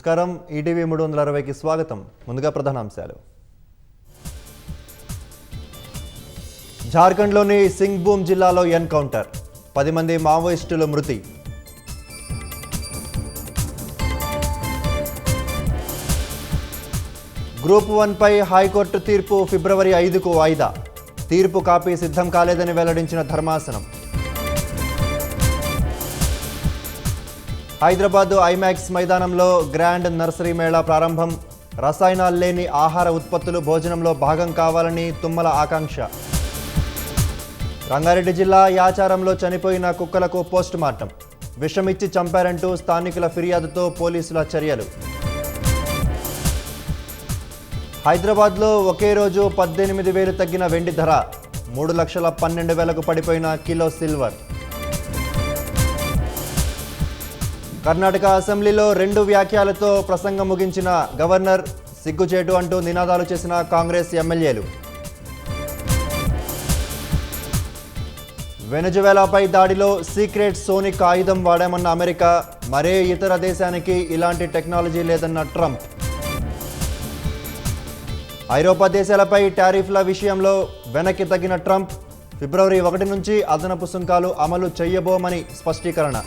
నమస్కారం ఈటీవీ 360కి స్వాగతం. ముందుగా ప్రధానాంశాలు. జార్ఖండ్లోని సింగ్భూమ్ జిల్లాలో ఎన్కౌంటర్, 10 మంది మావోయిస్టులు మృతి. గ్రూప్ 1 పై హైకోర్టు తీర్పు ఫిబ్రవరి 5కు వాయిదా. తీర్పు కాపీ సిద్ధం కాలేదని వెల్లడించిన ధర్మాసనం. హైదరాబాద్ ఐమాక్స్ మైదానంలో గ్రాండ్ నర్సరీ మేళా ప్రారంభం. రసాయనాలు లేని ఆహార ఉత్పత్తులు భోజనంలో భాగం కావాలని తుమ్మల ఆకాంక్ష. రంగారెడ్డి జిల్లా యాచారంలో చనిపోయిన కుక్కలకు పోస్ట్ మార్టం. విషమిచ్చి చంపారంటూ స్థానికుల ఫిర్యాదుతో పోలీసుల చర్యలు. హైదరాబాద్లో ఒకే రోజు 18,000 తగ్గిన వెండి ధర. 3,12,000కు పడిపోయిన కిలో సిల్వర్. కర్ణాటక అసెంబ్లీలో 2 వ్యాఖ్యలతో ప్రసంగం ముగించిన గవర్నర్. సిగ్గుచేటు అంటూ నినాదాలు చేసిన కాంగ్రెస్ ఎమ్మెల్యేలు. వెనజువేలాపై దాడిలో సీక్రెట్ సోనిక్ ఆయుధం వాడామన్న అమెరికా. మరే ఇతర దేశానికి ఇలాంటి టెక్నాలజీ లేదన్న ట్రంప్. ఐరోపా దేశాలపై టారిఫ్ల విషయంలో వెనక్కి తగ్గిన ట్రంప్. ఫిబ్రవరి 1 నుంచి అదనపు సుంకాలు అమలు చేయబోమని స్పష్టీకరణ.